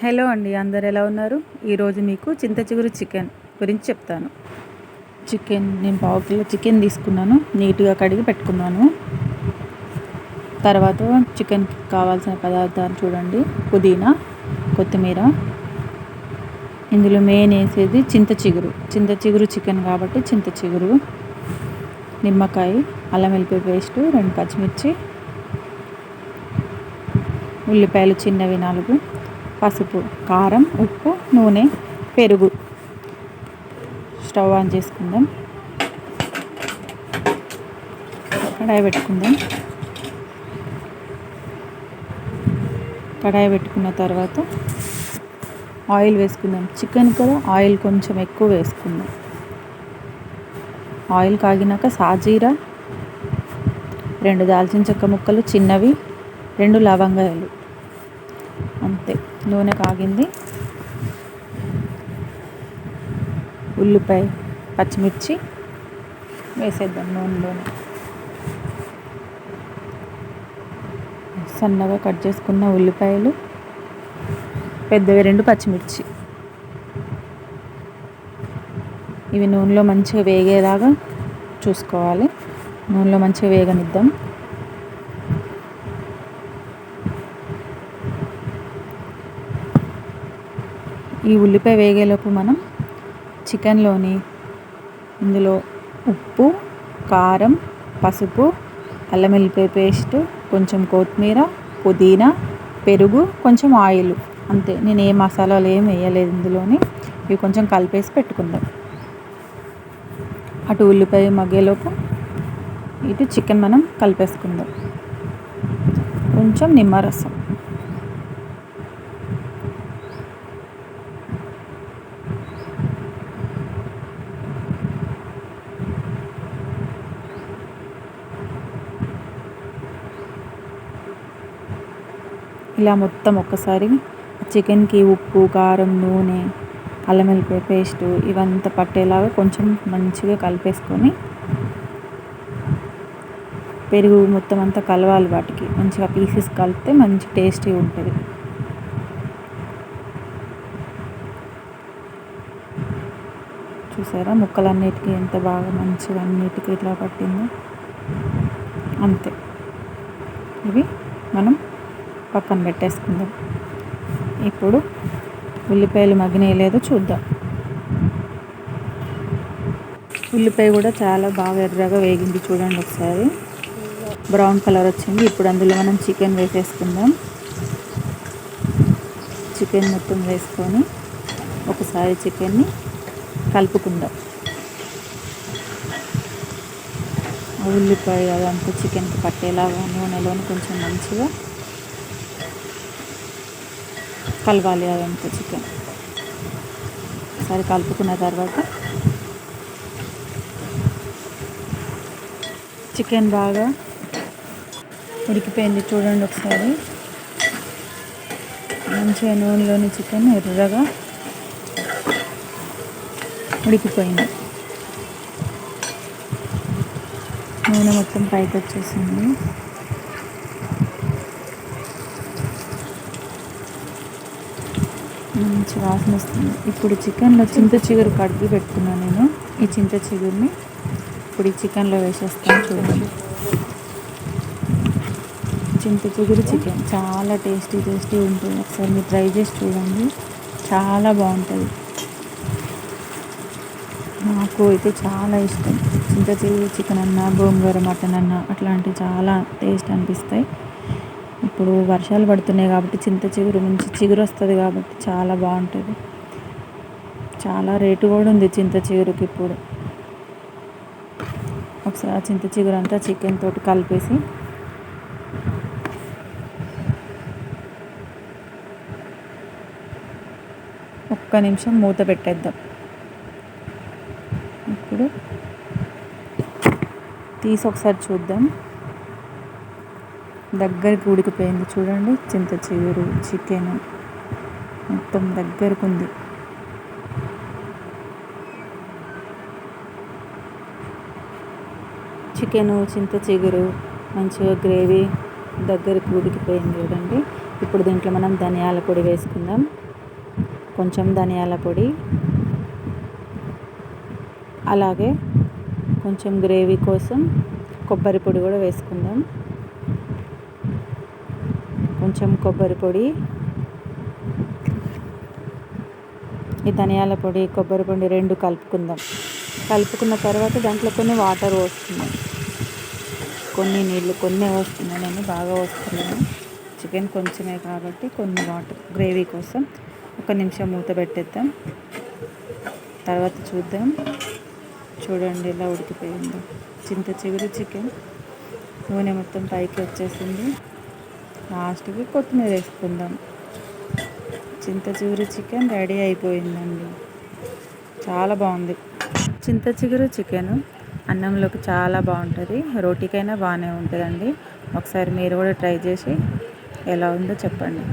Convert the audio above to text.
Hello అండి, అందరు ఎలా ఉన్నారు? ఈరోజు మీకు చింత చిగురు చికెన్ గురించి చెప్తాను. నేను పావు కిలో చికెన్ తీసుకున్నాను. నీట్గా కడిగి పెట్టుకున్నాను. తర్వాత చికెన్కి కావాల్సిన పదార్థాలు చూడండి. పుదీనా, కొత్తిమీర, ఇందులో మెయిన్ వేసేది చింత చిగురు చికెన్ కాబట్టి చింత చిగురు, నిమ్మకాయ, అల్లం వెల్లుల్లి పేస్టు, 2 పచ్చిమిర్చి, ఉల్లిపాయలు చిన్నవి 4, పసుపు, కారం, ఉప్పు, నూనె, పెరుగు. స్టవ్ ఆన్ చేసుకుందాం. కడాయి పెట్టుకున్న తర్వాత ఆయిల్ వేసుకుందాం. చికెన్ కదా, ఆయిల్ కొంచెం ఎక్కువ వేసుకుందాం. ఆయిల్ కాగినాక సాజీరా, 2 దాల్చిన చెక్క ముక్కలు చిన్నవి, 2 లవంగాయలు, అంతే. నూనె కాగింది. ఉల్లిపాయ, పచ్చిమిర్చి వేసేద్దాం నూనెలోనే. సన్నగా కట్ చేసుకున్న ఉల్లిపాయలు, పెద్దవి 2 పచ్చిమిర్చి, ఇవి నూనెలో మంచిగా వేగేలాగా చూసుకోవాలి. నూనెలో మంచిగా వేగనిద్దాం. ఈ ఉల్లిపాయ వేగేలోపు మనం ఇందులో ఉప్పు, కారం, పసుపు, అల్లం వెల్లుల్లి పేస్ట్, కొంచెం కొత్తిమీర, పుదీనా, పెరుగు, కొంచెం ఆయిల్, అంతే. నేను ఏ మసాలాలు ఏం వేయలేదు ఇందులోని. ఇవి కొంచెం కలిపేసి పెట్టుకుందాం. అటు ఉల్లిపాయ మగ్గేలోపు ఇటు చికెన్ మనం కలిపేసుకుందాం. కొంచెం నిమ్మరసం, ఇలా మొత్తం ఒక్కసారి చికెన్కి ఉప్పు, కారం, నూనె, అల్లం వెల్లుల్లి పేస్టు ఇవంతా పట్టేలాగా కొంచెం మంచిగా కలిపేసుకొని, పెరుగు మొత్తం అంతా కలవాలి. వాటికి మంచిగా పీసెస్ కలిపితే మంచి టేస్టీ ఉంటుంది. చూసారా, ముక్కలన్నిటికీ ఎంత బాగా మంచిగా అన్నిటికీ ఇట్లా పట్టిందో, అంతే. ఇవి మనం పక్కన పెట్టేసుకుందాం. ఇప్పుడు ఉల్లిపాయలు మగ్గినాయో లేదో చూద్దాం. ఉల్లిపాయ కూడా చాలా బాగా ఎర్రగా వేగింది. చూడండి ఒకసారి, బ్రౌన్ కలర్ వచ్చింది. ఇప్పుడు అందులో మనం చికెన్ వేసేసుకుందాం. చికెన్ మొత్తం వేసుకొని ఒకసారి చికెన్ని కలుపుకుందాం. ఉల్లిపాయ అదంతా చికెన్కి పట్టేలాగా నూనెలోని కొంచెం మంచిగా కలవాలి. అదంతా చికెన్ ఒకసారి కలుపుకున్న తర్వాత చికెన్ బాగా ఉడికిపోయింది. చూడండి ఒకసారి, మంచిగా నూనెలోని చికెన్ ఎర్రగా ఉడికిపోయింది. నూనె మొత్తం పైకి వచ్చేసింది. మంచి వాసన వస్తుంది. ఇప్పుడు చికెన్లో చింత చిగురు కడిగి పెట్టుకున్నాను నేను. ఈ చింత చిగురిని ఇప్పుడు ఈ చికెన్లో వేసేస్తాను. చూడండి, చింత చిగురు చికెన్ చాలా టేస్టీ ఉంటుంది. ఒకసారి మీరు ట్రై చేసి చూడండి, చాలా బాగుంటుంది. నాకు అయితే చాలా ఇష్టం. చింత చిగురు చికెన్ అన్నా, గోంగూర మటన్ అన్నా అట్లాంటివి చాలా టేస్ట్ అనిపిస్తాయి. ఇప్పుడు వర్షాలు పడుతున్నాయి కాబట్టి చింత చిగురు నుంచి చిగురు వస్తుంది కాబట్టి చాలా బాగుంటుంది. చాలా రేటు కూడా ఉంది చింత చిగురుకి ఇప్పుడు. ఒకసారి చింత చిగురు అంతా చికెన్ తోటి కలిపేసి ఒక్క నిమిషం మూత పెట్టేద్దాం. ఇప్పుడు తీసి ఒకసారి చూద్దాం. దగ్గరికి ఉడికిపోయింది. చూడండి, చింత చిగురు చికెన్ మొత్తం దగ్గరకు ఉంది. చికెను, చింత చిగురు మంచిగా గ్రేవీ దగ్గరికి ఉడికిపోయింది. చూడండి, ఇప్పుడు దీంట్లో మనం ధనియాల పొడి వేసుకుందాం. కొంచెం ధనియాల పొడి, అలాగే కొంచెం గ్రేవీ కోసం కొబ్బరి పొడి కూడా వేసుకుందాం. కొంచెం కొబ్బరి పొడి, ఈ ధనియాల పొడి, కొబ్బరి పొడి రెండు కలుపుకుందాం. కలుపుకున్న తర్వాత దాంట్లో కొన్ని వాటర్ పోసుకుందాం. కొన్ని నీళ్ళు కొన్ని పోస్తున్నాను, నేను బాగా పోస్తున్నాను. చికెన్ కొంచెమే కాబట్టి కొన్ని వాటర్ గ్రేవీ కోసం. 1 నిమిషం మూత పెట్టేద్దాం. తర్వాత చూద్దాం. చూడండి ఎలా ఉడికిపోయిందో. చింత చిగురు చికెన్ నూనె మొత్తం పైకి వచ్చేసింది. లాస్ట్కి కొత్తిమీర వేసుకుందాం. చింత చిగురు చికెన్ రెడీ అయిపోయిందండి. చాలా బాగుంది. చింత చిగురు చికెన్ అన్నంలోకి చాలా బాగుంటుంది, రోటీకైనా బాగానే ఉంటుందండి. ఒకసారి మీరు కూడా ట్రై చేసి ఎలా ఉందో చెప్పండి.